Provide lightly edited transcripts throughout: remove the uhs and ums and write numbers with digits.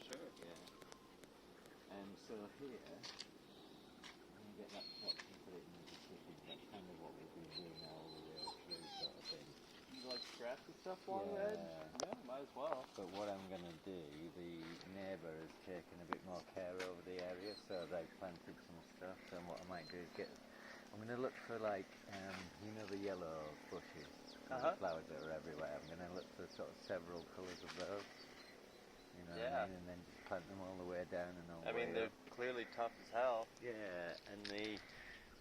sure. Yeah. And so here, when you get that top and put it in the chicken, that's kind of what we've been doing all the way through, sort of thing. You like scratch the stuff along the edge? Yeah, might as well. But what I'm going to do, the neighbour has taken a bit more care over the area, so they've planted some stuff. And what I might do is I'm going to look for like, the yellow bushes, the flowers that are everywhere. I'm going to look for sort of several colours of those. You know what I mean? And then just plant them all the way down and all the way they're clearly tough as hell. Yeah, and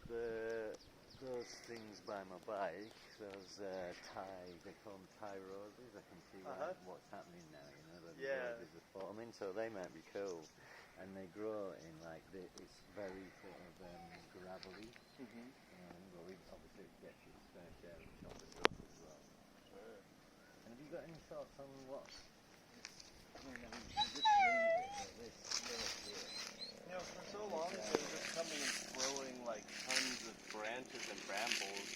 those things by my bike, those they call them Thai roses. I can see what's happening now. The roses are forming, so they might be cool. And they grow in it's very sort of gravelly. Well, we obviously get your fair share of chocolate stuff as well. Sure. And have you got any thoughts on what? You just leave it like this. For so long they're just coming and throwing like tons of branches and brambles.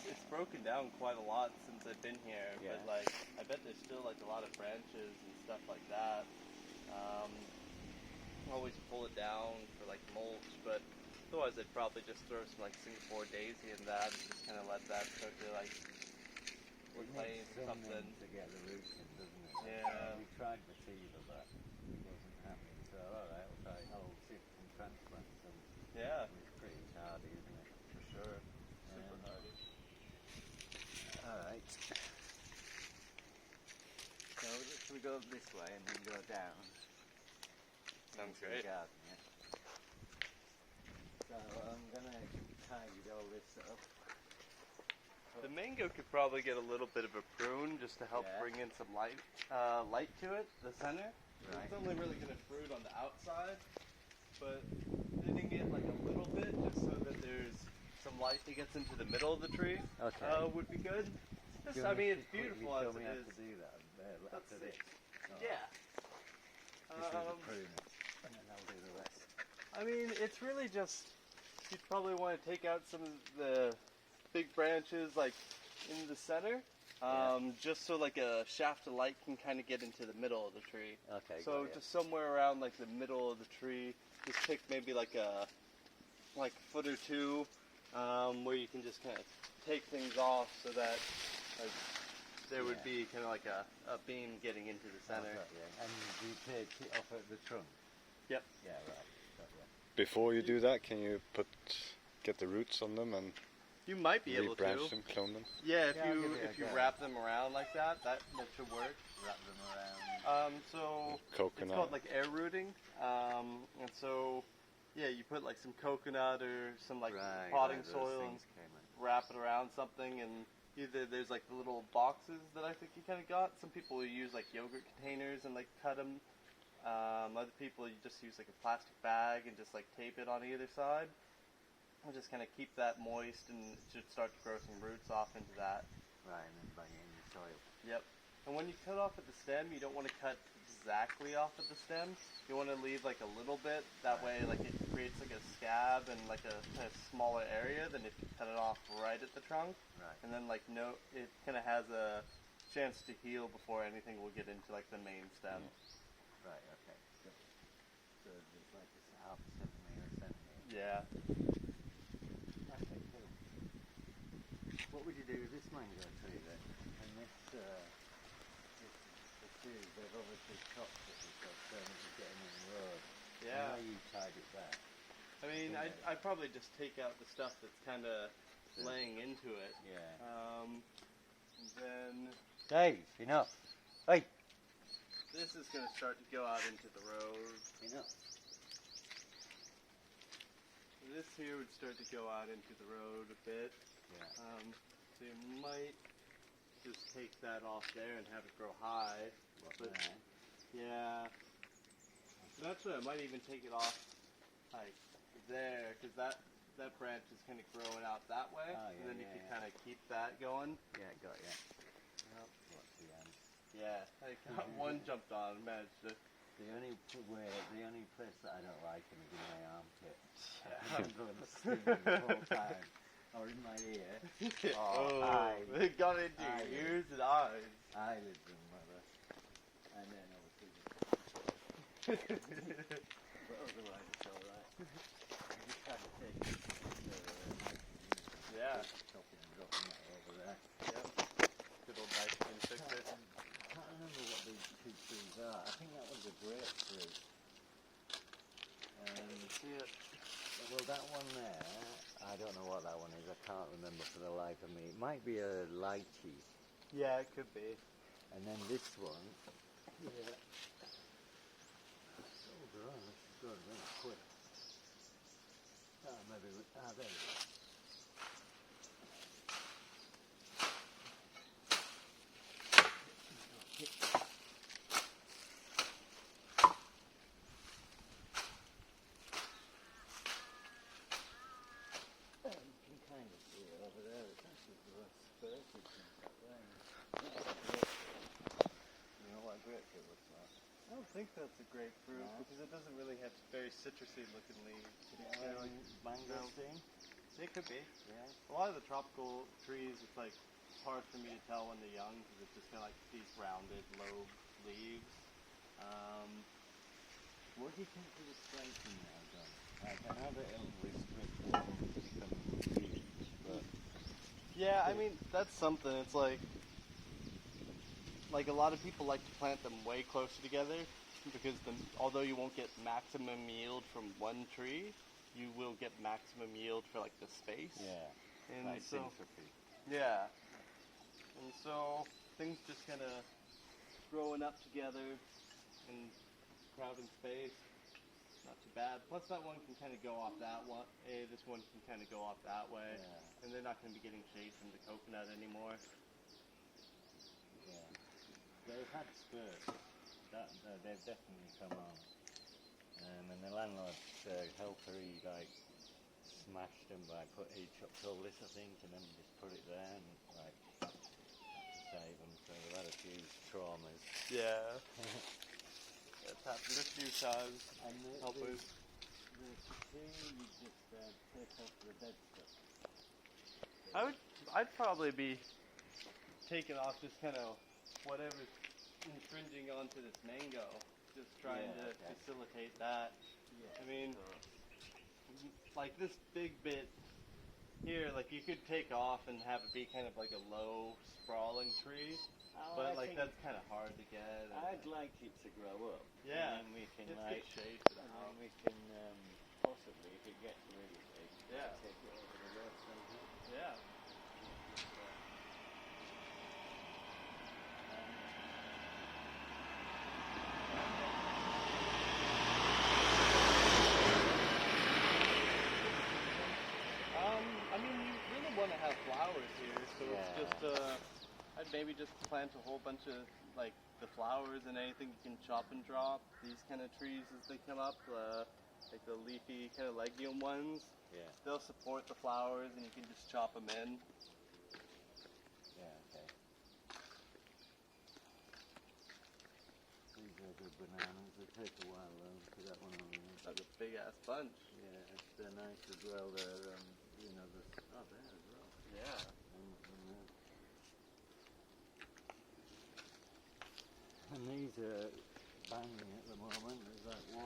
It's broken down quite a lot since I've been here, but I bet there's still like a lot of branches and stuff like that. Always pull it down for like mulch, but otherwise I'd probably just throw some like Singapore daisy in that and just kind of let that start to like reclaim something. To get the roots in, doesn't it? Yeah. We tried the fever, but it wasn't happening. So alright, I'll see if we can transplant some. Yeah. It's pretty hardy, isn't it? For sure. Super hardy. Alright. So should we go this way and then go down? Sounds great. Garden, yeah? So I'm going to tidy all this up. The mango could probably get a little bit of a prune just to help bring in some light to it, the center. Right. It's only really going to fruit on the outside, but thinning it like a little bit just so that there's some light that gets into the middle of the tree would be good. It's beautiful as it is. To do that after this. Yeah. This is a prune, and then I'll do the rest. It's really just, you'd probably want to take out some of the big branches like in the center, just so like a shaft of light can kind of get into the middle of the tree. Okay. So just somewhere around like the middle of the tree, just pick maybe like a foot or two, where you can just kind of take things off so that there would be kind of like a beam getting into the center. And you take it off at the trunk? Yep. Yeah, right. Before you do that, can you get the roots on them and you might be able to rebranch them, clone them? Yeah, if you wrap them around like that should work. Wrap them around. So coconut. It's called like air rooting. And so you put like some coconut or some potting soil and wrap it around something, and either there's like the little boxes that I think you kind of got. Some people use like yogurt containers and like cut them. Other people you just use like a plastic bag and just like tape it on either side. And just kind of keep that moist, and it should start to grow some roots off into that. Right, and then bang it in the soil. Yep. And when you cut off at the stem, you don't want to cut exactly off at the stem. You want to leave like a little bit. That way, like it creates like a scab and like a kind of smaller area than if you cut it off right at the trunk. Right. And then it kind of has a chance to heal before anything will get into like the main stem. Yeah. Right. Okay. So just like a half a centimeter. Yeah. Okay. Cool. What would you do with this mango tree then? And the trees, they've obviously chopped it because it's getting in the road. Yeah. How you tied it back? I'd probably just take out the stuff that's kind of laying into it. Yeah. Then Dave, enough. Hey. This is going to start to go out into the road. Enough. This here would start to go out into the road a bit. Yeah. So you might just take that off there and have it grow high. Yeah. And actually, I might even take it off like there, because that branch is kind of growing out that way. And then you can kind of keep that going. Yeah, got ya. Yep. What's the end? Yeah, I got one jumped on and managed to. The only place that I don't like him is in my armpit. Yeah. I'm going to sting him the whole time. Or in my ear. It got into your ears and eyes. Eyelids and mother. And then obviously but otherwise it's alright. I'm just trying to take Yeah. chopping and dropping that over there. Yep. Good old nitrogen fixer. I can't remember what these two trees are. I think that was a grapefruit. See it? Well, that one there, I don't know what that one is. I can't remember for the life of me. It might be a lychee. Yeah, it could be. And then this one, yeah. So grown, this is going really quick. Maybe, there we go. You can kind of see it over there. It's actually perfect in that way. You know what a grapefruit looks like? I don't think that's a grapefruit because it doesn't really have very citrusy looking leaves. Yeah, like mango thing? It could be. Yeah. A lot of the tropical trees, it's like hard for me to tell when they're young because it's just kind of like these rounded, lobe leaves. What do you think of the spacing now, John? Like, I know that it'll restrict them to become huge, but... Yeah, I mean, that's something. It's like a lot of people like to plant them way closer together because although you won't get maximum yield from one tree, you will get maximum yield for like the space. Yeah, and like so syntropy. yeah, and so things just kind of growing up together and crowding space. Not too bad. Plus that one can kind of go off that one. This one can kind of go off that way, and they're not going to be getting shade from the coconut anymore. Yeah, they've had spurts. They've definitely come on. And the landlord's helper, he like smashed them he chopped all this, I think, and then just put it there and like to save them. So they've had a few traumas. Yeah. It's happened a few times. And the Helpers. tree, you just take off the dead stuff. I'd probably be taking off just kind of whatever's infringing onto this mango, just trying to facilitate that. Yeah. I mean, like this big bit here, like you could take off and have it be kind of like a low, sprawling tree, but like that's kind of hard to get. I'd like it to grow up. Yeah, and then we can it's like good shade for the and house. then we can possibly, if it gets really big, take it over the road somehow. Yeah. I mean, you really want to have flowers here, so it's just, I'd maybe just plant a whole bunch of, like, the flowers and anything you can chop and drop. These kind of trees as they come up, like the leafy kind of legume ones. Yeah. They'll support the flowers and you can just chop them in. Yeah, okay. These are good bananas. They take a while though, because that one only has That's a big ass bunch. Yeah, they're nice as well. They're, you know, there as well. Yeah. And these are banging at the moment. There's like 1,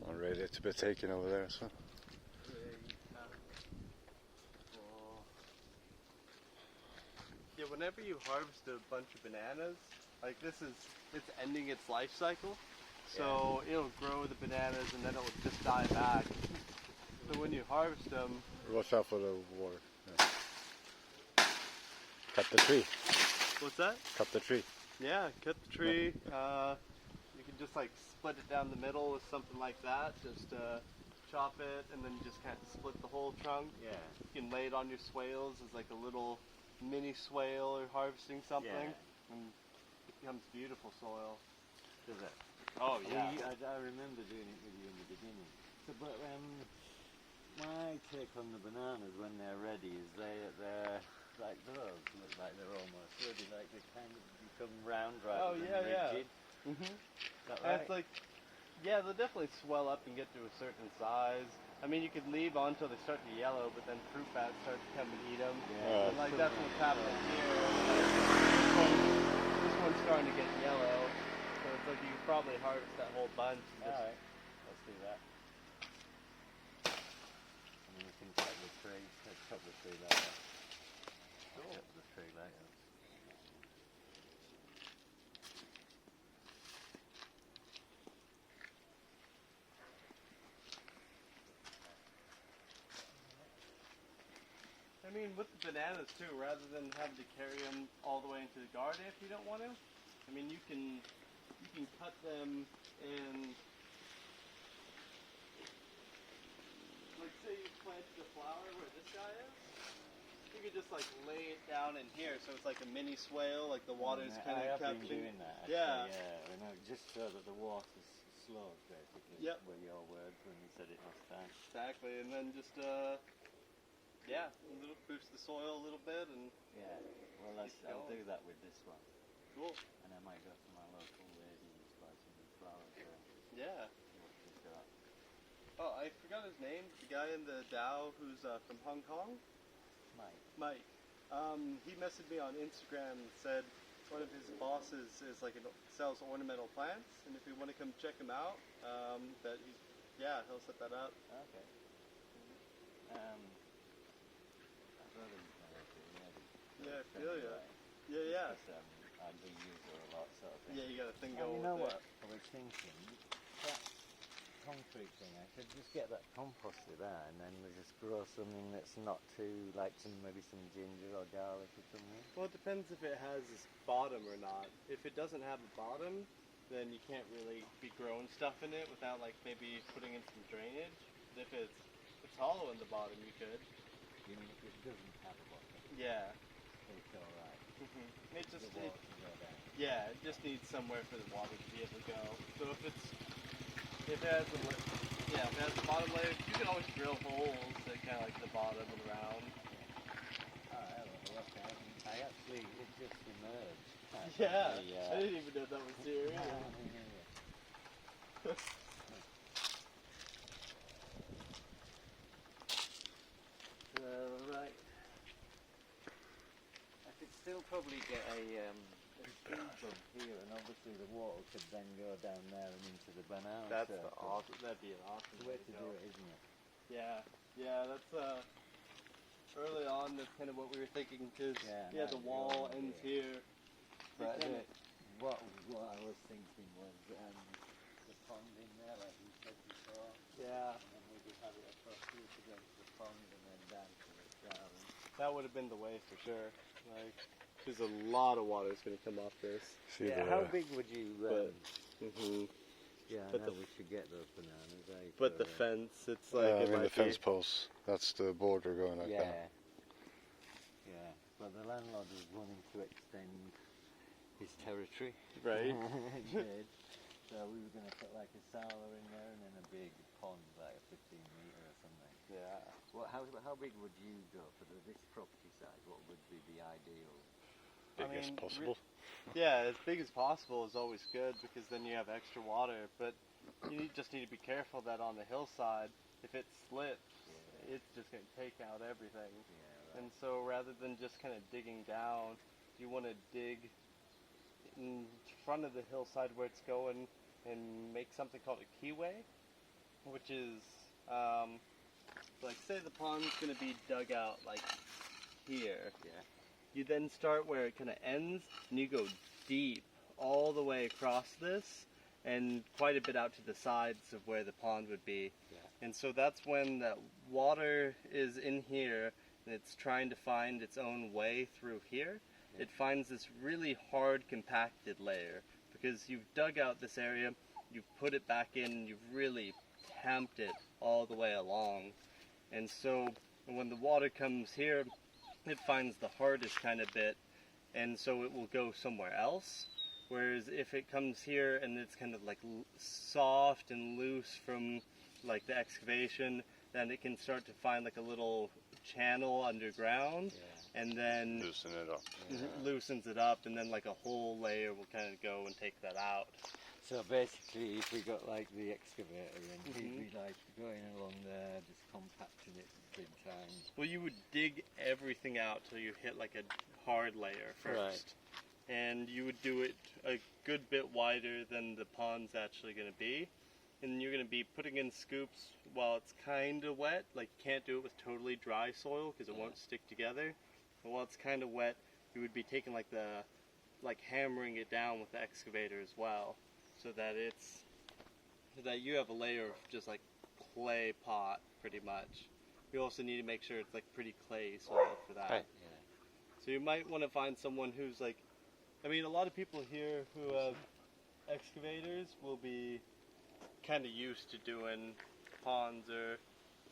2. All ready to be taken over there, so. 3, 4. Yeah, whenever you harvest a bunch of bananas, like it's ending its life cycle. So it'll grow the bananas and then it'll just die back. So when you harvest them... Watch out for the water. Yeah. Cut the tree. What's that? Cut the tree. Yeah, cut the tree. You can just like split it down the middle with something like that. Just chop it and then just kind of split the whole trunk. Yeah. You can lay it on your swales as like a little mini swale or harvesting something. Yeah. And it becomes beautiful soil. Does it? Oh yeah. I remember doing it with you in the beginning. So, but my take on the bananas when they're ready is they're like those. Look like they're almost ready. Like they kind of become round rather than rigid. Mhm. Is that And right? it's like, yeah, they'll definitely swell up and get to a certain size. I mean, you could leave on until they start to yellow, but then fruit bats start to come and eat them. Yeah. And, like, that's what's happening here. This one's starting to get yellow, so it's like you could probably harvest that whole bunch. And just, Alright, let's do that. And then we can cut the tree. Let's cut the tree later. Cool. Cut the tree later. I mean, with the bananas too, rather than having to carry them all the way into the garden if you don't want to, I mean, you can cut them and, like, say you planted a flower where this guy is, you could just like lay it down in here, so it's like a mini swale, like the water's kind of I have been capturing. doing that. Actually, Yeah. Yeah. You know, just so that the water slows, basically. Yep. Were your words when you said it last time. Exactly, and then just yeah, boost the soil a little bit, and Yeah. Well, I'll do that with this one. cool. And I might go to my local lady and buy some flowers there. Yeah. What she's got. Oh, I forgot his name. The guy in the Dow who's from Hong Kong. Mike. He messaged me on Instagram and said one of his bosses is like sells ornamental plants, and if you want to come check him out, that he'll set that up. Okay. I'd rather use my local lady. Yeah, I feel ya. Yeah. Because, I do use her a lot, sort of thing. Yeah, you got a thing And going you know with what? I was thinking, that concrete thing, I could just get that composter there and then we just grow something that's not too, like maybe some ginger or garlic or something. Well, it depends if it has this bottom or not. If it doesn't have a bottom, then you can't really be growing stuff in it without like maybe putting in some drainage. But if it's hollow in the bottom, you could. Even if it doesn't have a bottom, Yeah. it's alright. It just The water can go down. yeah, it just needs somewhere for the water to be able to go. So if it has the bottom layer, you can always drill holes at kind of like the bottom and around. I actually, it just emerged. Yeah, I didn't even know that was here. Right. I could still probably get a speed bump here, and obviously the water could then go down there and into the banana. That'd be an awesome the way to do it, isn't it? Yeah, that's early on. That's kind of what we were thinking, because the wall ends here. But what I was thinking was the pond in there, like you said before. Yeah. And then we could have it across here to go to the pond and then down to the garden. That would have been the way for sure. Like, there's a lot of water that's going to come off this. How big would you? Yeah, but we should get those bananas. But the fence, it's like the fence posts. That's the border going like that. Yeah. But the landlord was wanting to extend his territory. Right. He did. So we were going to put like a sala in there and then a big pond, like a 15-metre or something. Yeah. Well, how big would you go for this property size? What would be the ideal? Big as possible. Yeah, as big as possible is always good, because then you have extra water. But you just need to be careful that on the hillside, if it slips, it's just going to take out everything. Yeah, right. And so rather than just kind of digging down, you want to dig in front of the hillside where it's going and make something called a keyway, which is like, say the pond's going to be dug out like here. Yeah. You then start where it kind of ends, and you go deep all the way across this, and quite a bit out to the sides of where the pond would be. Yeah. And so that's when that water is in here, and it's trying to find its own way through here. Yeah. It finds this really hard compacted layer, because you've dug out this area, you've put it back in, and you've really tamped it all the way along. And so when the water comes here, it finds the hardest kind of bit, and so it will go somewhere else. Whereas if it comes here and it's kind of like soft and loose from like the excavation, then it can start to find like a little channel underground, and then loosen it up. loosens it up, and then like a whole layer will kind of go and take that out. So basically, if we got like the excavator in, he'd be like going along there, just compacting it big time. Well, you would dig everything out till you hit like a hard layer first. Right. And you would do it a good bit wider than the pond's actually going to be. And you're going to be putting in scoops while it's kind of wet. Like, you can't do it with totally dry soil because it won't stick together. But while it's kind of wet, you would be taking like hammering it down with the excavator as well, so that you have a layer of just like clay pot pretty much. You also need to make sure it's like pretty clay soil for that. Right. Yeah. So you might want to find someone who's like, I mean, a lot of people here who have excavators will be kind of used to doing ponds or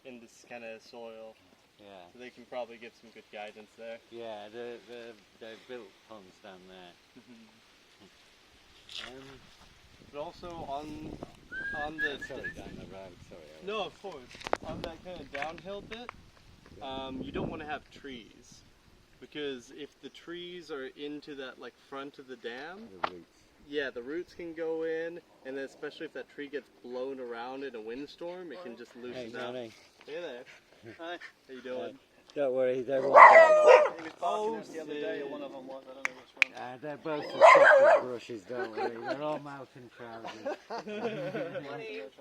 in this kind of soil. Yeah. So they can probably give some good guidance there. Yeah, they've built ponds down there. But also on the Sorry, down the road. Sorry. no, of course, on that kind of downhill bit, you don't want to have trees, because if the trees are into that like front of the dam, The roots. yeah, the roots can go in, and then especially if that tree gets blown around in a windstorm, it can just loosen up. Johnny. Hey there. Hi. How you doing? Don't worry, they won't get He was barking us the other day, or one of them was, I don't know which one. they're both as soft as brushes, don't worry. They're all mouth and trousers.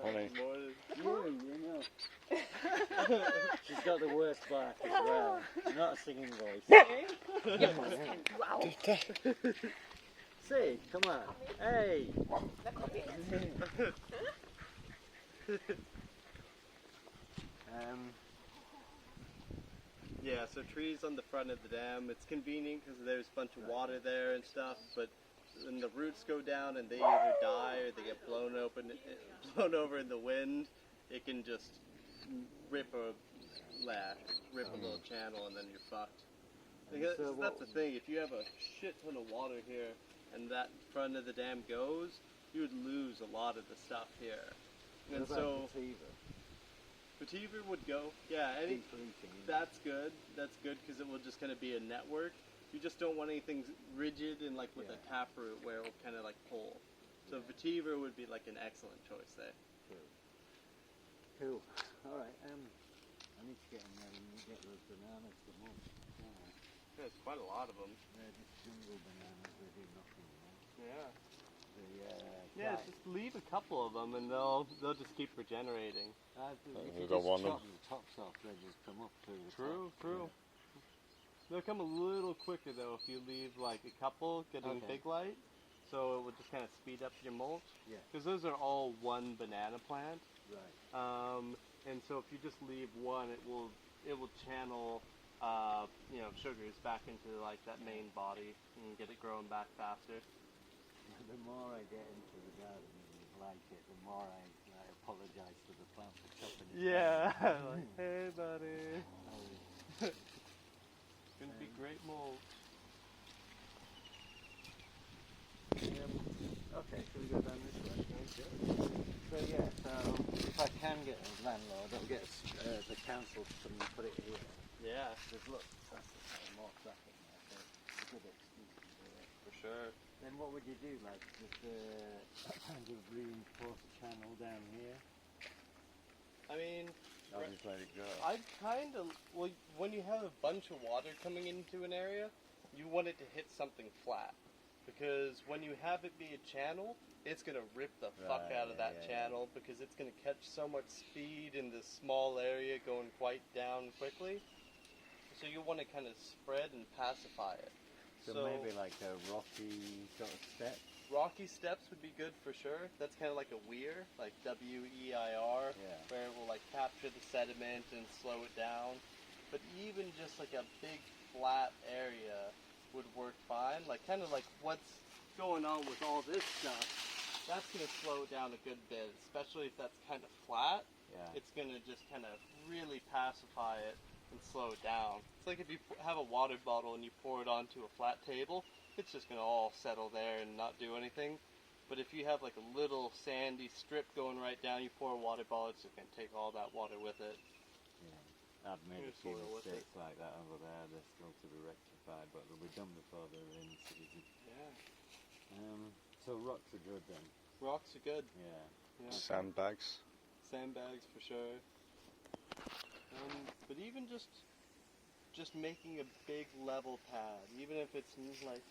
Honey. Morning. She's got the worst bark as well. Not a singing voice. See, come on. Hey! Yeah, so trees on the front of the dam, it's convenient because there's a bunch of water there and stuff, but when the roots go down and they either die or they get blown over in the wind, it can just rip a little channel and then you're fucked. Because that's the thing, if you have a shit ton of water here and that front of the dam goes, you would lose a lot of the stuff here. And so vetiver would go, yeah, that's good because it will just kind of be a network. You just don't want anything rigid and like with a taproot where it will kind of like pull. So vetiver would be like an excellent choice there. Cool. Alright, I need to get in there and get those bananas for mum. There's quite a lot of them. They're just jungle bananas, they do nothing, Yeah. Yeah, just leave a couple of them and they'll just keep regenerating. You don't want them. Chop the tops off, they just come up to the True. top. They'll come a little quicker though if you leave like a couple getting big light, so it will just kind of speed up your mulch. Yeah. Because those are all one banana plant. Right. And so if you just leave one, it will channel sugars back into like that main body and get it growing back faster. The more I get into the garden and like it, the more I apologise to the plant for chopping it down. Like, hey buddy. Gonna be great mold. Okay, so we go down this way. So if I can get a landlord, I'll get the council to come and put it here. Yeah, Because look, that's more traffic now, so it's a good excuse to do it. for sure. Then what would you do, like with that kind of reinforced channel down here? I mean, I'll just let it go. I'd kind of, when you have a bunch of water coming into an area, you want it to hit something flat. Because when you have it be a channel, it's going to rip the fuck out of that channel because it's going to catch so much speed in this small area going quite down quickly. So you want to kind of spread and pacify it. So maybe like a rocky sort of step? Rocky steps would be good for sure. That's kind of like a weir, like W-E-I-R, where it will like capture the sediment and slow it down. But even just like a big flat area would work fine. Like kind of like what's going on with all this stuff. That's going to slow it down a good bit, especially if that's kind of flat. Yeah. It's going to just kind of really pacify it and slow it down. It's like if you have a water bottle and you pour it onto a flat table, it's just going to all settle there and not do anything. But if you have like a little sandy strip going right down, you pour a water bottle, it's just going to take all that water with it. Yeah. I've made a few mistakes like that over there. They're still to be rectified, but they'll be done before they're in season. Yeah. So rocks are good then. Rocks are good. Yeah. Yeah. Sandbags. Sandbags for sure. But even just making a big level pad, even if it's like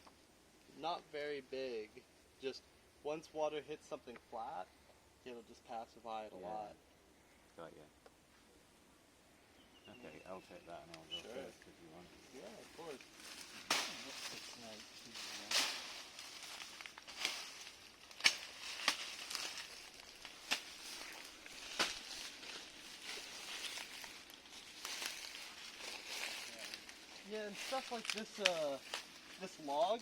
not very big, just once water hits something flat, it'll just pacify it a lot. Got you. Okay, I'll take that and I'll go Sure. first if you want. Yeah, of course. Yeah, and stuff like this log,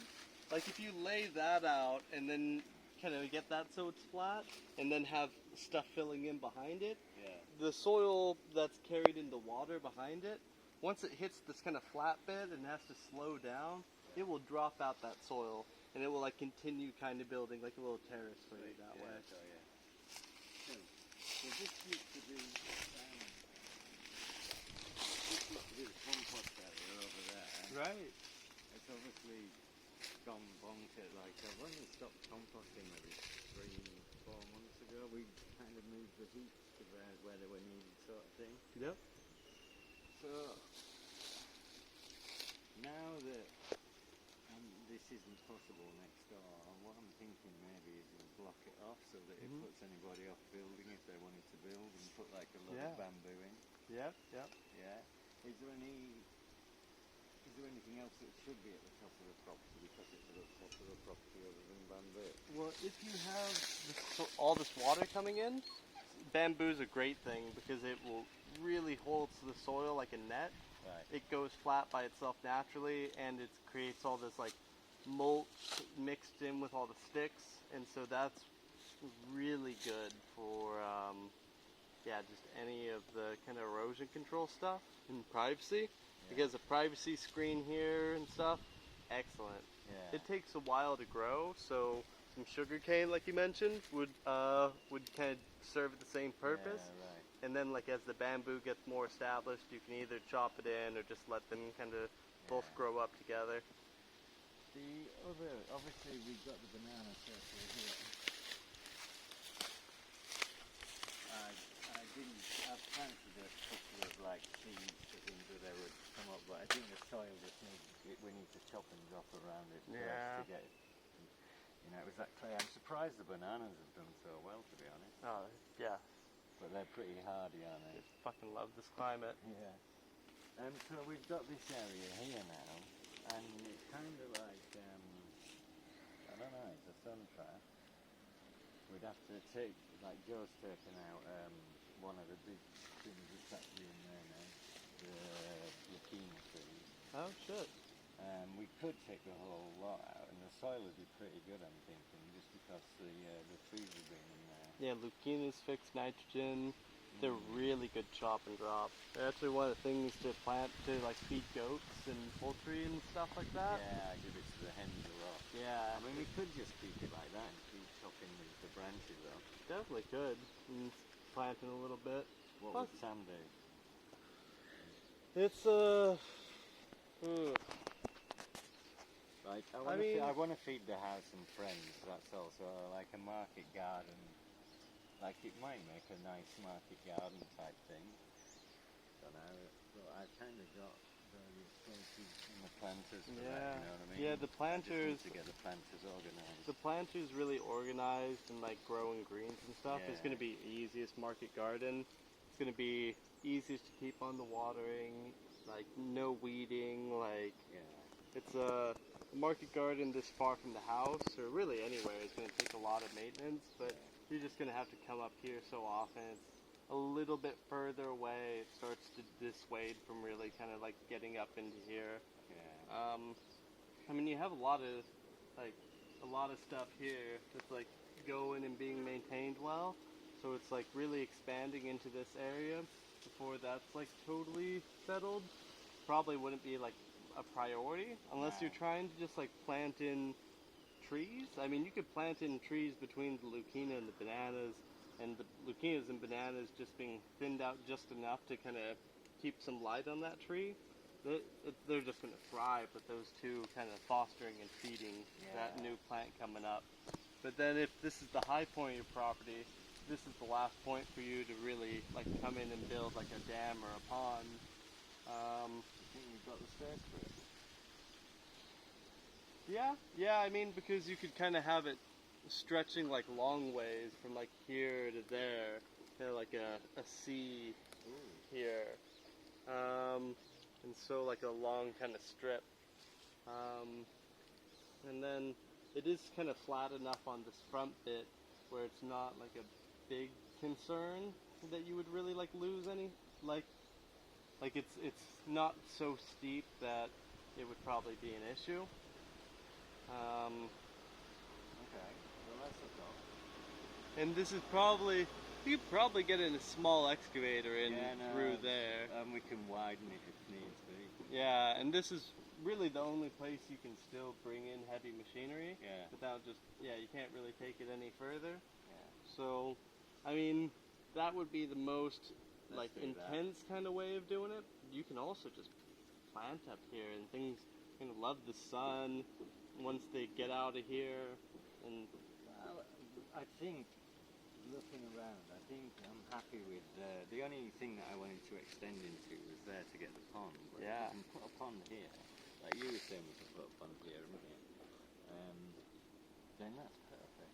like if you lay that out and then kind of get that so it's flat, and then have stuff filling in behind it, the soil that's carried in the water behind it, once it hits this kind of flat bed and has to slow down, it will drop out that soil, and it will like continue kind of building like a little terrace for you that way. So this used to be the compost area over there. Right. It's obviously gone bonkers. Like I've only stopped composting maybe 3-4 months ago. We kind of moved the heaps to where they were needed, sort of thing. Yep. So now that this isn't possible next door, what I'm thinking maybe is we'll block it off so that it puts anybody off building if they wanted to build, and put like a lot of bamboo in. Yep. Yeah. Is there anything else that should be at the top of the property because it's at the top of the property other than bamboo? Well, if you have all this water coming in, bamboo's a great thing because it will really hold to the soil like a net. Right. It goes flat by itself naturally, and it creates all this like mulch mixed in with all the sticks, and so that's really good for just any of the kind of erosion control stuff and privacy. Because a privacy screen here and stuff, excellent. Yeah. It takes a while to grow, so some sugar cane, like you mentioned, would kind of serve the same purpose. Yeah, right. And then, like as the bamboo gets more established, you can either chop it in or just let them kind of both grow up together. The other, obviously, we've got the banana circle here. I've planted a couple of like seeds to think that they would come up, but I think the soil just we need to chop and drop around it first to get it. You know, it was that clay. I'm surprised the bananas have done so well, to be honest. Oh, yeah. But they're pretty hardy, aren't they? I fucking love this climate. Yeah. So we've got this area here now, and it's kind of like, I don't know, it's a sun trap. We'd have to take, like Joe's taken out one of the big things that's actually in there now, the leukemia trees. Oh, shit. We could take the whole lot out, and the soil would be pretty good, I'm thinking, just because the trees have been in there. Yeah, leukemia's fixed nitrogen. They're really good chop and drop. They're actually one of the things to plant to like feed goats and poultry and stuff like that. Yeah, I give it to the hens a lot. Yeah. I mean, we could just keep it like that and keep chopping the branches though. Definitely could. And planting a little bit. What would Sam do? It's Like, I want to feed the house and friends. That's also like a market garden. Like it might make a nice market garden type thing. Don't know. But I kind of got various places in the planters for that. You know what I mean? Yeah, the planters. I just need to get the planters organised. The planters really organized and like growing greens and stuff. Yeah. It's going to be easiest market garden. It's going to be easiest to keep on the watering. Like no weeding. Like it's a market garden this far from the house, or really anywhere, is going to take a lot of maintenance. But you're just going to have to come up here so often. It's a little bit further away. It starts to dissuade from really kind of like getting up into here. Yeah. I mean, you have a lot of stuff here that's like going and being maintained well. So it's like really expanding into this area before that's like totally settled. Probably wouldn't be like a priority unless you're trying to just like plant in trees. I mean, you could plant in trees between the leukemia and the bananas, and the leukemias and bananas just being thinned out just enough to kind of keep some light on that tree. They're just going to thrive with those two kind of fostering and feeding that new plant coming up. But then if this is the high point of your property, this is the last point for you to really like come in and build like a dam or a pond. I think you've got the space for it. Yeah, I mean, because you could kind of have it stretching like long ways from like here to there, kind of like a C here, and so like a long kind of strip, and then it is kind of flat enough on this front bit where it's not like a big concern that you would really like lose any like it's not so steep that it would probably be an issue. Okay, well that's a thought. And this is probably, you could probably get in a small excavator in through there. And we can widen it if needs be. Yeah, and this is really the only place you can still bring in heavy machinery without just, you can't really take it any further. Yeah. So, I mean, that would be the most Let's do intense kind of way of doing it. You can also just plant up here, and things kind of love the sun once they get out of here. And well, I think, looking around, I think I'm happy with the only thing that I wanted to extend into was there to get the pond. But if we can put a pond here, like you were saying, we can put a pond here, haven't we? Then that's perfect.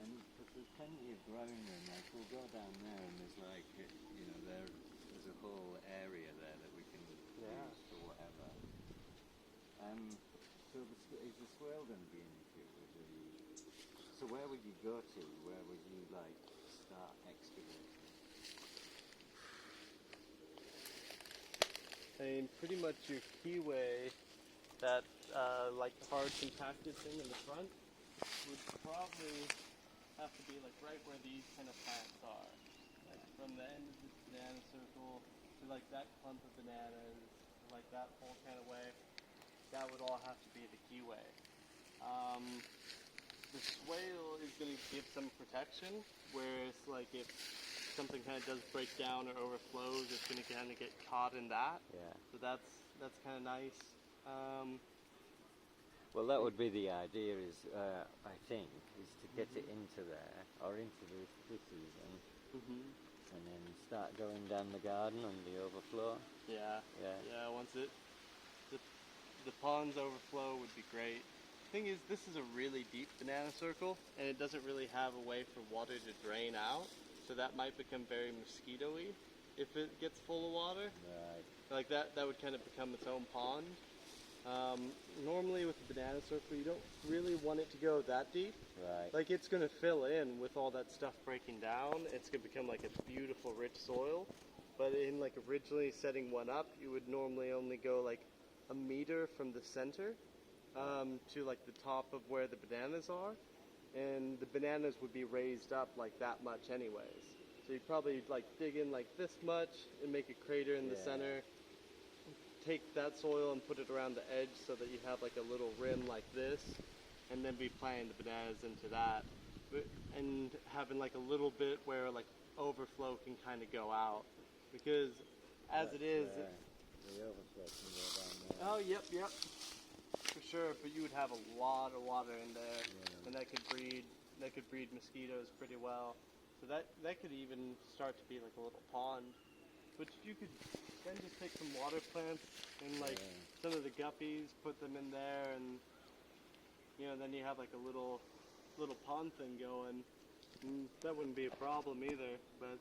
And because there's plenty of growing room, like we'll go down there and there's like, there's a whole area there that we can use for whatever. So is the swale going to be an issue with the? So where would you go to? Where would you like start excavating? I mean, pretty much your keyway, that like hard compacted thing in the front, would probably have to be like right where these kind of plants are. Like from the end of this banana circle to like that clump of bananas, like that whole kind of way. That would all have to be the keyway. The swale is going to give some protection, whereas like if something kind of does break down or overflows, it's going to kind of get caught in that. Yeah. So that's kind of nice. Well, that would be the idea. I think, is to get it into there or into this season, and then start going down the garden on the overflow. Yeah. Once the ponds overflow would be great. Thing is, this is a really deep banana circle, and it doesn't really have a way for water to drain out, so that might become very mosquito-y if it gets full of water. Right. Like that would kind of become its own pond. Normally with the banana circle, you don't really want it to go that deep. Right. Like it's going to fill in with all that stuff breaking down. It's going to become like a beautiful, rich soil. But in like originally setting one up, you would normally only go like a meter from the center to like the top of where the bananas are, and the bananas would be raised up like that much anyways. So you'd probably like dig in like this much and make a crater in the center, take that soil and put it around the edge so that you have like a little rim like this, and then be planting the bananas into that, and having like a little bit where like overflow can kind of go out, because as it is, the overflow can go down there. oh yep, for sure. But you would have a lot of water in there, and that could breed mosquitoes pretty well. So that could even start to be like a little pond, which you could then just take some water plants and like some of the guppies, put them in there, and then you have like a little pond thing going. And that wouldn't be a problem either. But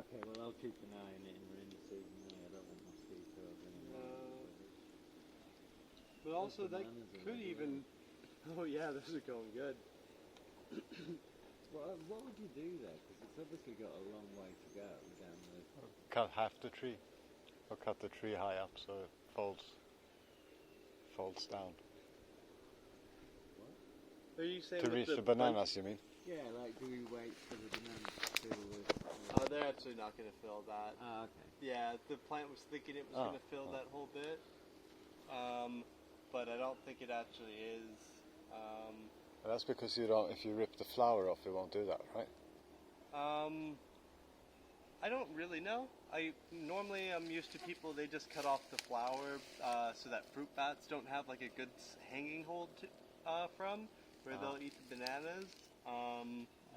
okay, well I'll keep an eye on it in rainy season. I don't want mosquitoes anymore. But also that could even. Oh yeah, those are going good. Well, what would you do there? Because it's obviously got a long way to go down the. Cut half the tree, or cut the tree high up so it folds down. What? Are you saying To reach the bananas, you mean? Yeah, like do we wait for the bananas to fill with? Oh, they're actually not going to fill that. Oh, okay. Yeah, the plant was thinking it was going to fill that whole bit, but I don't think it actually is. Well, that's because if you rip the flower off, it won't do that, right? I don't really know. Normally I'm used to people, they just cut off the flower so that fruit bats don't have like a good hanging hold from where they'll eat the bananas. I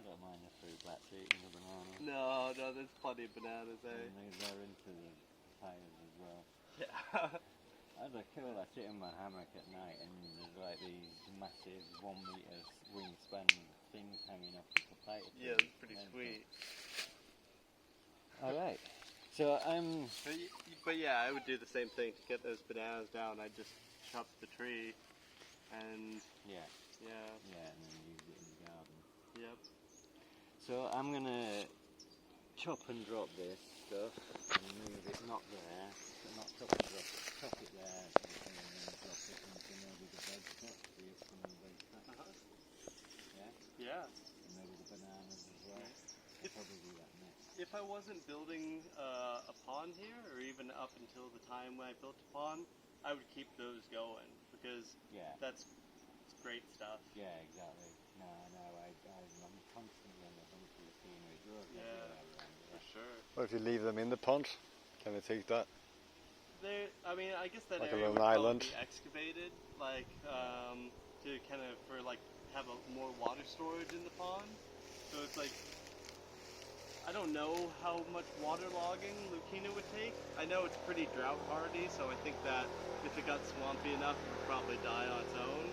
don't mind the fruit bats eating the bananas. No, there's plenty of bananas, eh? And they're into the papayas as well. Yeah. That's cool. I sit in my hammock at night and there's like these massive 1 metre wingspan things hanging off the papaya tree. Yeah, it's pretty sweet. Alright. So But yeah, I would do the same thing to get those bananas down. I'd just chop the tree and yeah, yeah. and then use it in the garden. Yep. So I'm gonna chop and drop this stuff and move it not there, but not chop and drop it, chop it there and then drop it into maybe the veg pot, the upcoming veg pot. Yeah? Yeah. And maybe the bananas as well. I'll probably do that next. If I wasn't building a pond here, or even up until the time when I built a pond, I would keep those going because that's great stuff. Yeah, exactly. No, I'm constantly on the hunt for the scenery. For sure. Or if you leave them in the pond, can they take that? I mean, I guess that Like a area little would probably island? be excavated, like to kind of have more water storage in the pond. So it's like, I don't know how much waterlogging Lucina would take. I know it's pretty drought hardy, so I think that if it got swampy enough, it would probably die on its own.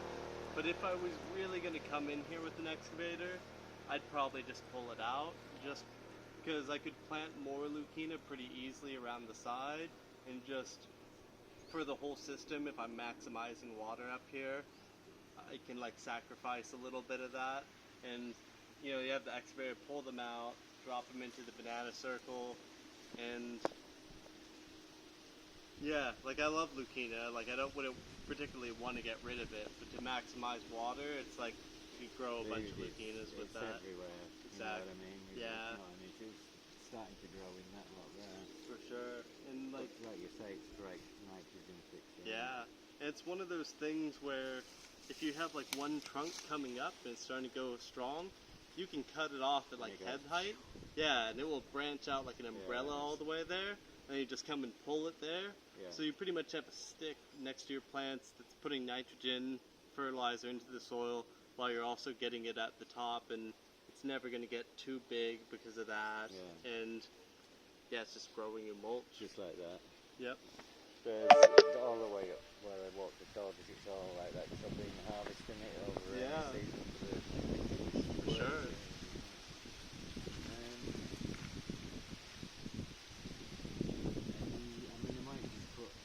But if I was really going to come in here with an excavator, I'd probably just pull it out, just because I could plant more Lucina pretty easily around the side, and just for the whole system, if I'm maximizing water up here, I can like sacrifice a little bit of that, and you have the excavator, pull them out, drop them into the banana circle, and yeah, like I love Lucina, like I wouldn't particularly want to get rid of it, but to maximize water, it's like you grow a bunch of Lucinas with it's that. everywhere. Exactly. You know what I mean? Yeah. It is starting to grow in that lot there. For sure. And like you say, it's great nitrogen fixing. Yeah. And it's one of those things where if you have like one trunk coming up and it's starting to go strong, you can cut it off at like head height. Yeah, and it will branch out like an umbrella all the way there. And you just come and pull it there. Yeah. So you pretty much have a stick next to your plants that's putting nitrogen fertilizer into the soil while you're also getting it at the top, and it's never going to get too big because of that. Yeah. And yeah, it's just growing your mulch. Just like that. Yep. But all the way up where I walk the dog, it's all like that because I've been harvesting it over the season for sure.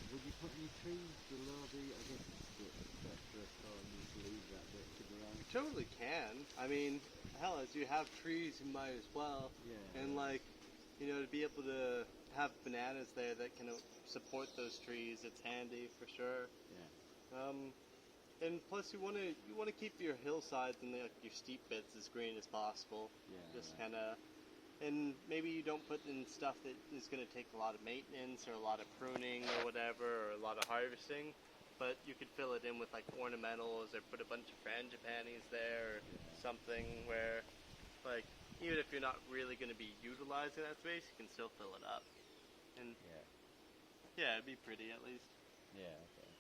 Would you put any trees below the, I guess it's a bit better or you just leave that bit to grow? You totally can. I mean, hell, as you have trees, you might as well. Yeah. And like, to be able to have bananas there that can support those trees, it's handy for sure. Yeah. And plus, you want to keep your hillsides and your steep bits as green as possible. Yeah. Just kind of. And maybe you don't put in stuff that is going to take a lot of maintenance or a lot of pruning or whatever, or a lot of harvesting, but you could fill it in with like ornamentals or put a bunch of frangipanis there or something where, like, even if you're not really going to be utilizing that space, you can still fill it up. And yeah, it'd be pretty at least. Yeah, okay.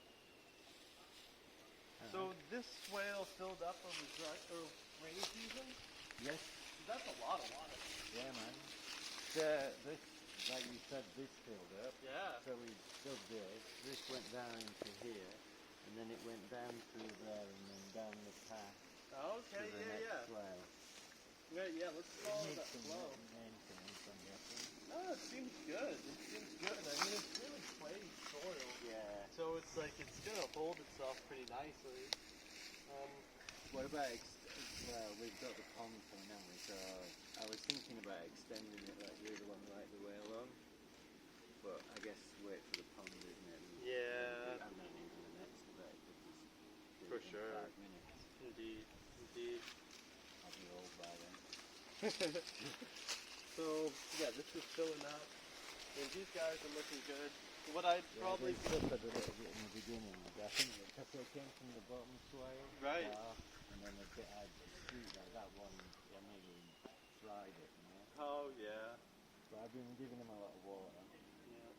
So this swale filled up over rainy season? Yes. That's a lot of water. Yeah, man. This, like you said, this filled up. Yeah. So we dug this. This went down into here, and then it went down through there, and then down the path Okay, to the next swale. Yeah, let's follow that Some flow. maintenance, I'm guessing. No, it seems good. It seems good. I mean, it's really clay soil. Yeah. So it's like it's gonna hold itself pretty nicely. What about well, we've got the pond coming, haven't we? So I was thinking about extending it like the other one right the way along. But I guess wait for the pond, isn't it? Yeah. And then into the next bit, because For sure. 5 minutes. Indeed. I'll be old by then. So yeah, this is filling up, and these guys are looking good. What I'd probably They suffered a little bit in the beginning, I think, because they came from the bottom swale. Right. And then a bit had street like that one, I mean, we tried it, Oh yeah. But I've been giving them a lot of water. Yeah.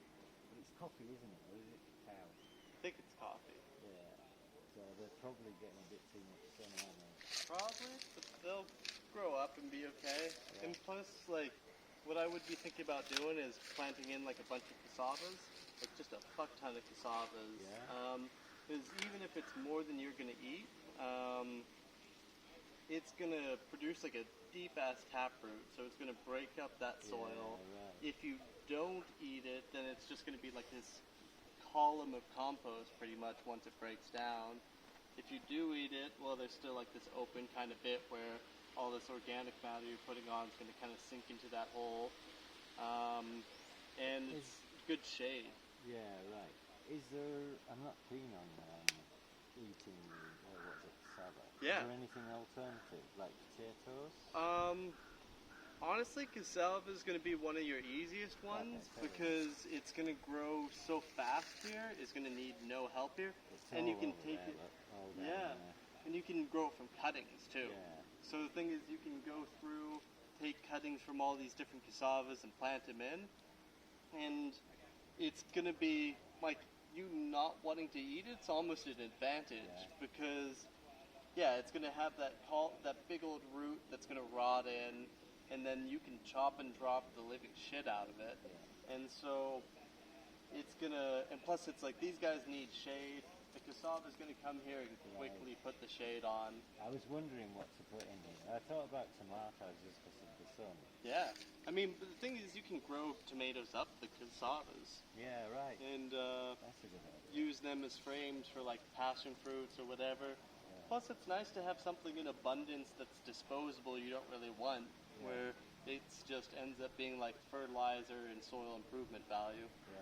But it's coffee, isn't it? Or is it cacao? I think it's coffee. Yeah. So they're probably getting a bit too much sun, aren't they? Probably, but they'll grow up and be okay. Yeah. And plus, like, what I would be thinking about doing is planting in like a bunch of cassavas, like just a fuck ton of cassavas. Yeah. Because even if it's more than you're gonna eat, it's gonna produce like a deep ass taproot, so it's gonna break up that soil. Yeah, right. If you don't eat it, then it's just gonna be like this column of compost pretty much once it breaks down. If you do eat it, well, there's still like this open kind of bit where all this organic matter you're putting on is going to kind of sink into that hole. And it's good shade. Yeah, right. Is there? I'm not keen on eating. What was it, cassava? Yeah. Is there anything alternative, like potatoes? Honestly, cassava is going to be one of your easiest ones because it's going to grow so fast here. It's going to need no help here, and you can take it. Yeah, and you can grow it from cuttings too. Yeah. So the thing is, you can go through, take cuttings from all these different cassavas and plant them in, and it's going to be like you not wanting to eat it. It's almost an advantage because, yeah, it's going to have that big old root that's going to rot in. And then you can chop and drop the living shit out of it. Yeah. And so it's gonna, and plus it's like these guys need shade. The cassava is gonna come here and quickly put the shade on. I was wondering what to put in here. I thought about tomatoes just because of the sun. Yeah. I mean, but the thing is you can grow tomatoes up the cassavas. Yeah, right. And that's a good idea. use them as frames for like passion fruits or whatever. Yeah. Plus it's nice to have something in abundance that's disposable you don't really want. Where it just ends up being like fertilizer and soil improvement value. Yeah.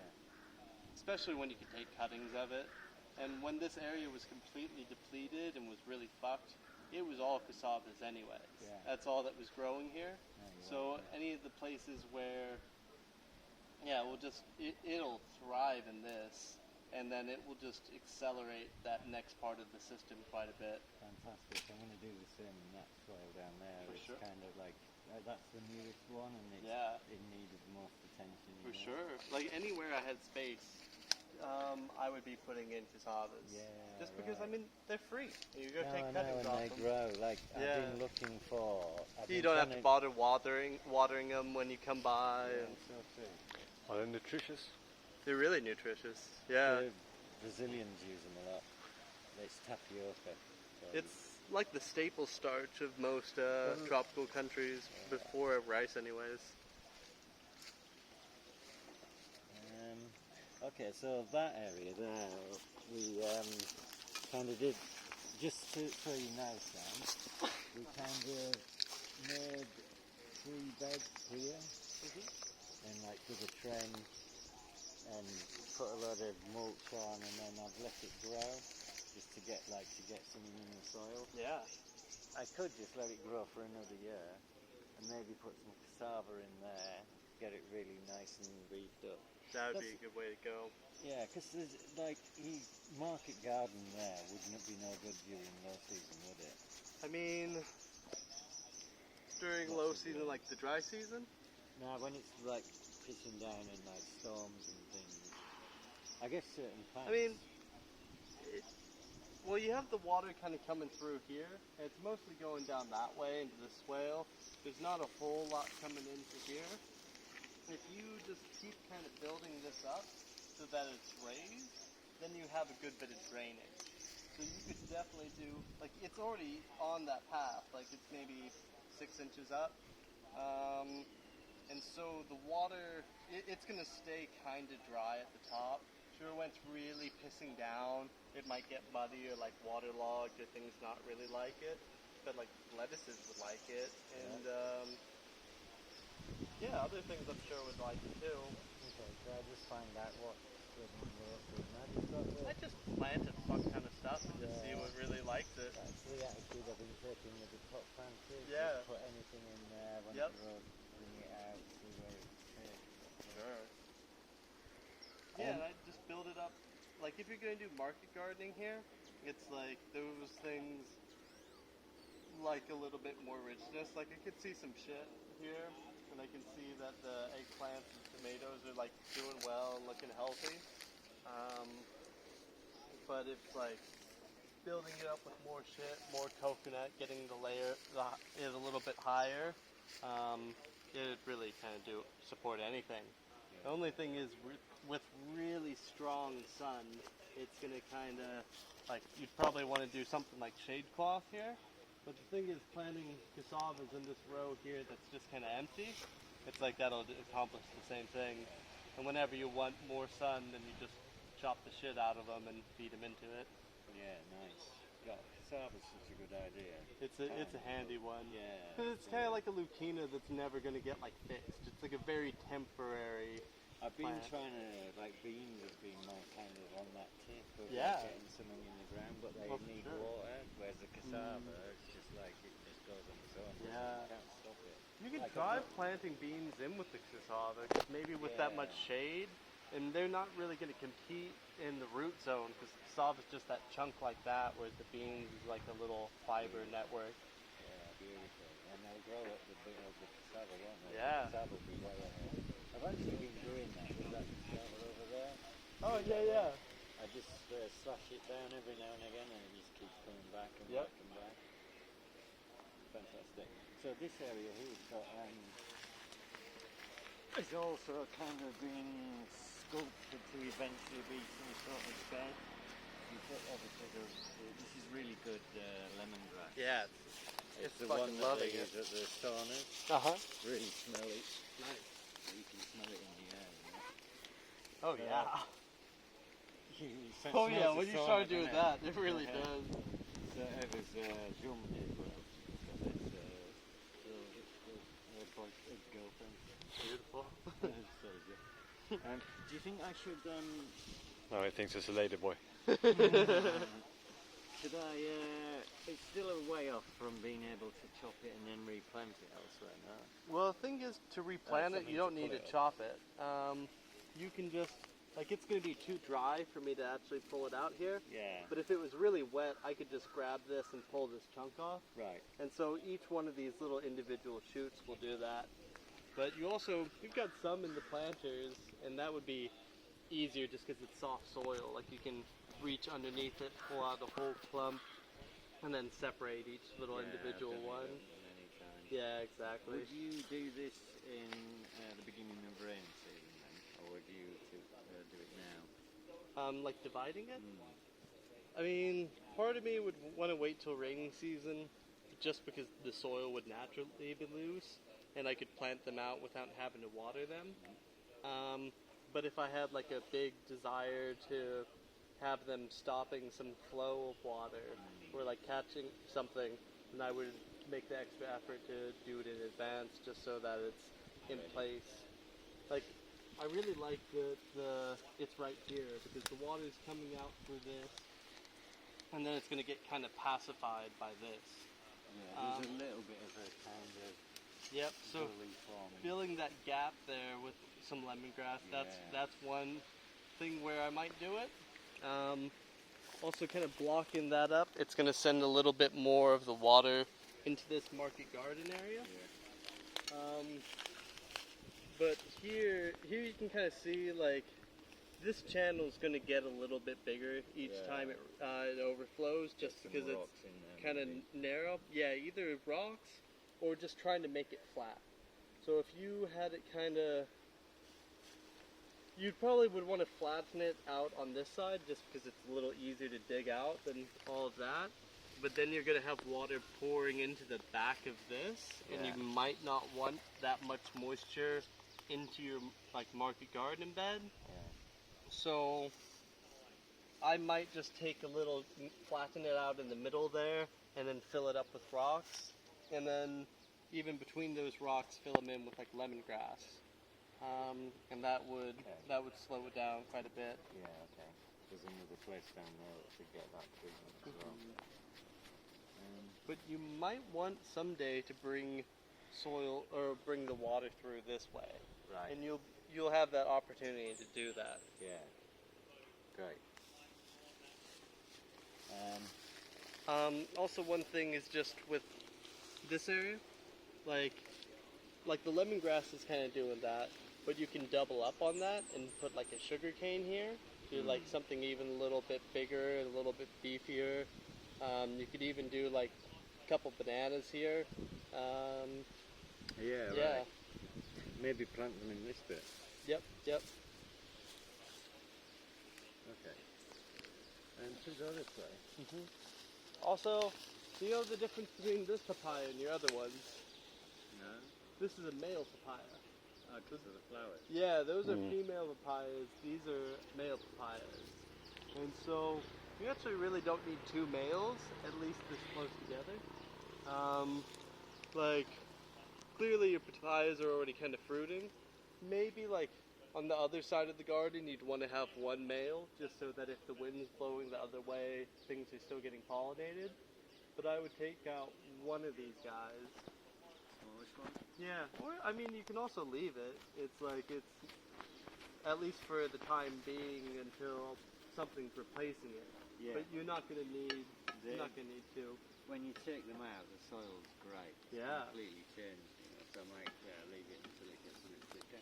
Especially when you can take cuttings of it. And when this area was completely depleted and was really fucked, it was all cassavas anyways. Yeah. That's all that was growing here. Yeah, so any of the places where, it'll thrive in this. And then it will just accelerate that next part of the system quite a bit. Fantastic. I'm going to do the same in that soil down there. For it's sure. kind of like, that's the newest one and it needed the most attention. For sure. Like anywhere I had space, I would be putting in cassavas. Yeah, just because, right. I mean, they're free. You go No, take I know, cuttings and off they them. grow. Like, I've been looking for... You don't have to bother watering them when you come by. Yeah, and so true. Are they nutritious? they're really nutritious. Yeah. The Brazilians use them a lot. It's tapioca. So It's like the staple starch of most tropical countries before rice anyways. Okay, so that area there, we kind of did, just so you know, Sam, we kind of made 3 beds here, and like with a trench, and put a lot of mulch on, and then I've let it grow, just to get something in the soil. Yeah. I could just let it grow for another year, and maybe put some cassava in there, get it really nice and beefed up. That would be a good way to go. Yeah, because there's like market garden there wouldn't be no good during low season, would it? I mean, during low season, like the dry season? No, when it's like pissing down in like storms and things. I guess certain plants. I mean, well, you have the water kind of coming through here. And it's mostly going down that way into the swale. There's not a whole lot coming into here. If you just keep kind of building this up so that it's raised, then you have a good bit of drainage. So you could definitely do, like it's already on that path, like it's maybe 6 inches up. And so the water, it's going to stay kind of dry at the top. Sure, when it's really pissing down, it might get muddy or like waterlogged or things not really like it. But like lettuces would like it. And other things I'm sure would like it too. Okay, so I just find out what's good and worse. I just plant a fuck ton of stuff and just see what really likes it. That's the attitude I've been taking with the top planters. Yeah. Just put anything in there when it grows, bring it out, see where it fits. Sure. Yeah, and I just build it up. Like if you're going to do market gardening here, it's like those things like a little bit more richness. Like I could see some shit here, and and I can see that the eggplants and tomatoes are like doing well and looking healthy. But if like building it up with more shit, more coconut, getting the layer is a little bit higher, it'd really kind of support anything. The only thing is with really strong sun, it's gonna kind of like you'd probably want to do something like shade cloth here. But the thing is, planting cassavas in this row here that's just kind of empty, it's like that'll accomplish the same thing. And whenever you want more sun, then you just chop the shit out of them and feed them into it. Yeah, nice. God, cassava's such a good idea. It's a handy one. Yeah. Because it's kind of like a lucina that's never going to get like fixed. It's like a very temporary. I've been plant. trying to, like beans have been my kind of on that tip of Yeah. getting something in the ground, but they Well, need sure. water, whereas the cassava, it's just like, it just goes on its own. Yeah. You can't stop it. You could Like try planting beans in with the cassava, 'cause maybe with that much shade, and they're not really going to compete in the root zone, because cassava is just that chunk like that, whereas the beans is like a little fiber network. Yeah, beautiful. And they'll grow up the bit of the cassava, won't they? Yeah. The cassava will be way ahead. I've actually been doing that with that cassava over there. Oh, yeah. I just slash it down every now and again, and it just keeps coming back and Yep. back and back. Fantastic. So this area here has got, it's also kind of been sculpted to eventually be some sort of bed. You put obviously this is really good lemongrass. Yeah, It's the fucking one that loving they it. use at the saunas. Uh-huh. Really smelly. Nice. You can smell it in the air. You know? Oh, yeah. It Oh, yeah, smells when of you sauna, start doing doesn't that, it really Yeah. does. So it was zoomed as well. So it's like a girlfriend. Beautiful. Sorry, Jeff. Do you think I should No, he thinks it's a lady boy. should I it's still a way off from being able to chop it and then replant it elsewhere, no? Well, the thing is, to replant it, something you to don't need pull to it chop it. You can just, like, it's going to be too dry for me to actually pull it out here. Yeah. But if it was really wet, I could just grab this and pull this chunk off. Right. And so each one of these little individual shoots will do that. But you've got some in the planters, and that would be easier just because it's soft soil. Like, you can reach underneath it, pull out the whole clump, and then separate each little individual one. Many times. Yeah, exactly. Would you do this in the beginning of rain season then, or would you do it now? Like dividing it? I mean, part of me would want to wait till rainy season, just because the soil would naturally be loose, and I could plant them out without having to water them. But if I had like a big desire to have them stopping some flow of water, or like catching something, then I would make the extra effort to do it in advance, just so that it's in place. Like, I really like it's right here, because the water's coming out through this, and then it's going to get kind of pacified by this. Yeah, there's a little bit of a kind of Yep, so gully forming. filling that gap there with some lemongrass, that's one thing where I might do it. Also kind of blocking that up, it's going to send a little bit more of the water into this market garden area. But here you can kind of see, like, this channel is going to get a little bit bigger each time it overflows, just because it's kind of narrow. Yeah, either rocks or just trying to make it flat. So if you had it kind of, you probably would want to flatten it out on this side, just because it's a little easier to dig out than all of that. But then you're going to have water pouring into the back of this, and you might not want that much moisture into your like market garden bed. So I might just take a little, flatten it out in the middle there, and then fill it up with rocks, and then even between those rocks, fill them in with like lemongrass, and that would slow it down quite a bit. Yeah, okay. There's another place down there that should get that treatment as well. But you might want someday to bring soil or bring the water through this way, Right. and you'll have that opportunity to do that. Yeah. Great. Also, one thing is just with this area, like like the lemongrass is kind of doing that, but you can double up on that and put like a sugar cane here. Do like something even a little bit bigger, a little bit beefier. You could even do like a couple bananas here. Yeah, Yeah. right. Maybe plant them in this bit. Yep. Okay. And to go this way. Also, do you know the difference between this papaya and your other ones? No? This is a male papaya. Because of the flowers. Yeah, those are female papayas. These are male papayas. And so you actually really don't need two males, at least this close together. Like, clearly your papayas are already kind of fruiting. Maybe like on the other side of the garden you'd want to have one male, just so that if the wind's blowing the other way, things are still getting pollinated. But I would take out one of these guys. Smallish one? Yeah, or I mean, you can also leave it. It's like it's at least for the time being until something's replacing it. Yeah. But you're not gonna need. You're not gonna need two. When you take them out, the soil's great. It's Yeah. completely changed. So I might leave it until it gets a bit thicker.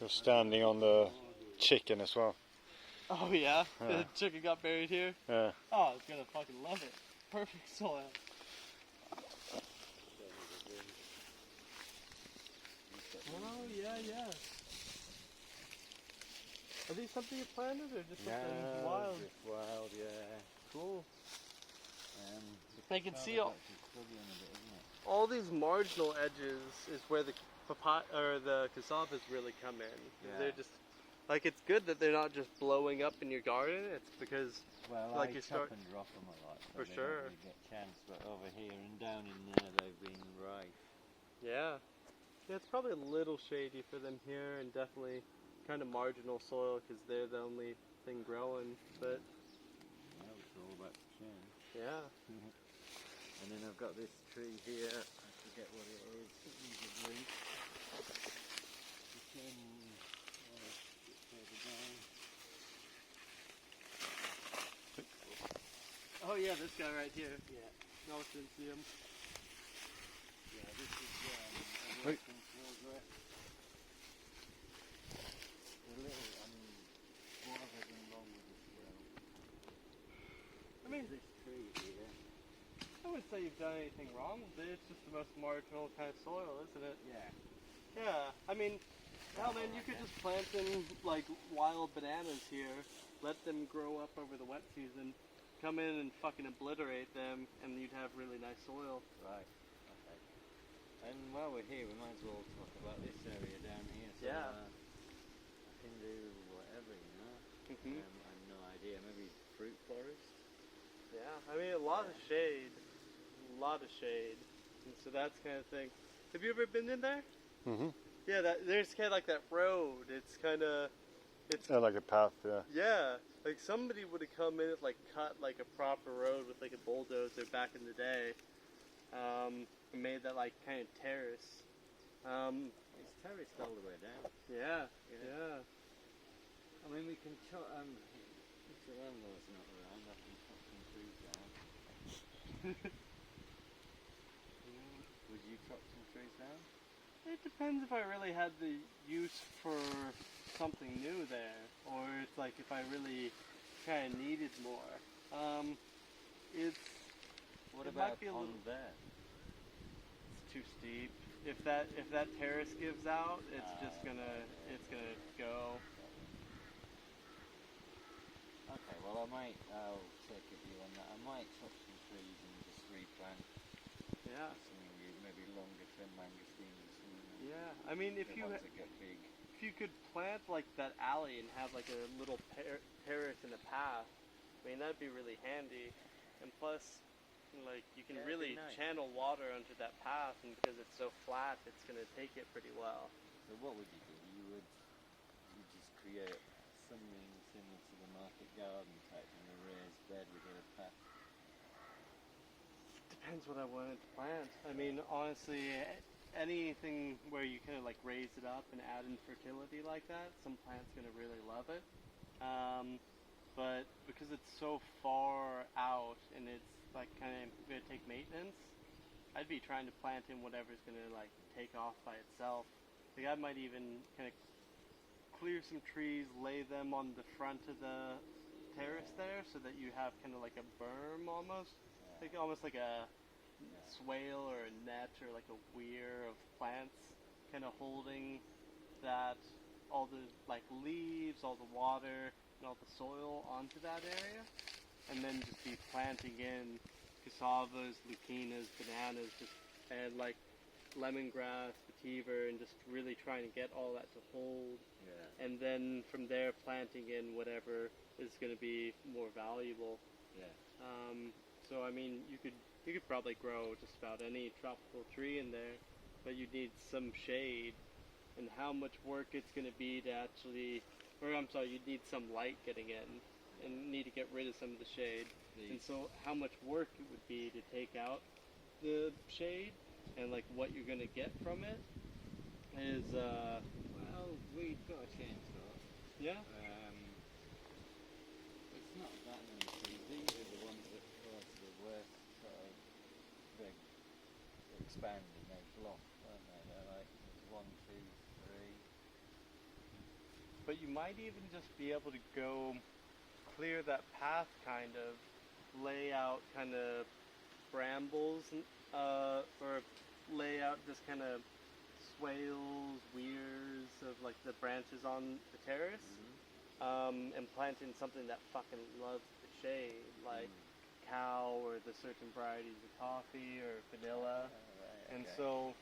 You're standing on the chicken as well. Oh yeah, Yeah. the chicken got buried here. Yeah. Oh, it's gonna fucking love it. Perfect soil. Oh yeah. Are these something you planted or just something wild? Just wild, yeah. Cool. The I can see cassava's actually clubby on a bit, isn't it? all these marginal edges is where the papaya or the cassavas really come in. Yeah. They're just like, it's good that they're not just blowing up in your garden. It's because Well, like I you chop start and drop them a lot, so For they sure. don't really get chance. But over here and down in there, they've been rife. yeah, it's probably a little shady for them here, and definitely kind of marginal soil because they're the only thing growing. But Yeah, it's all about to change. yeah, And then I've got this tree here. I forget what it is. It needs a drink. It's further down. oh yeah, this guy right here. Yeah, no one can see him. Yeah, this is a work in progress. A little, bothered and long with this well. I mean, This tree here. I wouldn't say you've done anything wrong with it. It's just the most marginal kind of soil, isn't it? Yeah. Yeah, I mean, hell man, you could just plant them like wild bananas here, let them grow up over the wet season, come in and fucking obliterate them, and you'd have really nice soil. Right. Okay. And while we're here, we might as well talk about this area down here. So, Yeah. I can do whatever, you know. I have no idea. Maybe fruit forest. Yeah, I mean, a lot of shade. And so that's kind of thing. Have you ever been in there? Yeah, there's kind of like that road. It's kind of, Like a path, yeah. yeah, like somebody would have come in and like cut like a proper road with like a bulldozer back in the day, and made that like kind of terrace. It's terraced all the way down. Yeah. I mean, we can chop. If the landlord's not around, I can chop some trees down. Would you chop some trees down? It depends if I really had the use for something new there, or it's like if I really kind of needed more. What It about might be a on little- there? It's too steep. If that terrace gives out, it's just gonna go. Okay, well I'll take a view on that. I might chop some trees and just replant Yeah. something maybe longer term mangosteen or something. Yeah. I mean, if The you ones that get big. could plant like that alley and have like a little terrace and a path, I mean that'd be really handy. And plus, like you can Yeah, it'd really be nice. channel water onto that path, and because it's so flat, it's gonna take it pretty well. So what would you do? You just create something similar to the market garden type in a raised bed with a path. Depends what I wanted to plant. I mean, honestly, anything where you kind of like raise it up and add in fertility like that, some plant's gonna really love it. But because it's so far out and it's like kind of gonna take maintenance, I'd be trying to plant in whatever's gonna like take off by itself. Like I might even kind of clear some trees, lay them on the front of the terrace there, so that you have kind of like a berm almost, like almost like a swale or a net or like a weir of plants, kind of holding that all the like leaves, all the water, and all the soil onto that area, and then just be planting in cassavas, lupinas, bananas, just and like lemongrass, vetiver, and just really trying to get all that to hold. Yeah. And then from there planting in whatever is going to be more valuable. Yeah. So I mean, you could probably grow just about any tropical tree in there, but you need some shade. And how much work it's going to be to actually, or I'm sorry, you'd need some light getting in, and need to get rid of some of the shade. And so how much work it would be to take out the shade, and like what you're going to get from it is, well, we've got a chainsaw. Yeah? It's not that many trees. These are the ones that cause the worst sort of big expand and they block, aren't they? They're like 1, 2, 3. But you might even just be able to go clear that path, kind of lay out kind of brambles, or lay out just kind of swales, weirs of like the branches on the terrace, and plant in something that fucking loves the shade, like cow or the certain varieties of coffee or vanilla. And so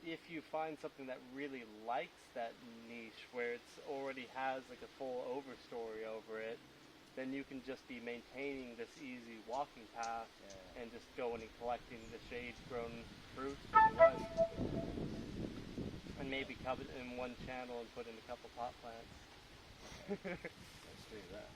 if you find something that really likes that niche where it's already has like a full overstory over it, then you can just be maintaining this easy walking path and just going and collecting the shade-grown fruit that you like. And maybe cover it in one channel and put in a couple pot plants. Let's do that.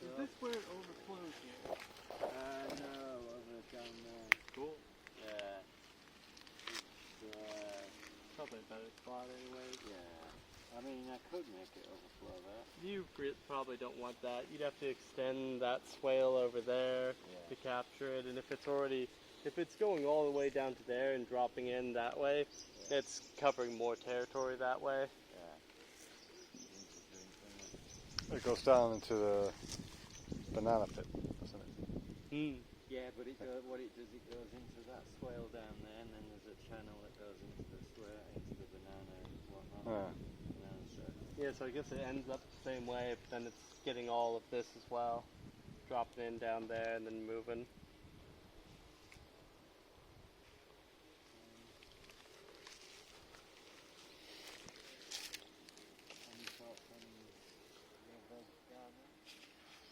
Is this where it overflows here? No, over down there. Cool. Yeah. Probably a better spot anyways. Yeah. I mean, I could make it overflow there. You probably don't want that. You'd have to extend that swale over there to capture it, and if it's going all the way down to there and dropping in that way, it's covering more territory that way. It goes down into the banana pit, doesn't it? Yeah, but it goes into that swale down there, and then there's a channel that goes into the swale, into the banana and whatnot. Yeah, so I guess it ends up the same way, but then it's getting all of this as well. Dropping in down there and then moving.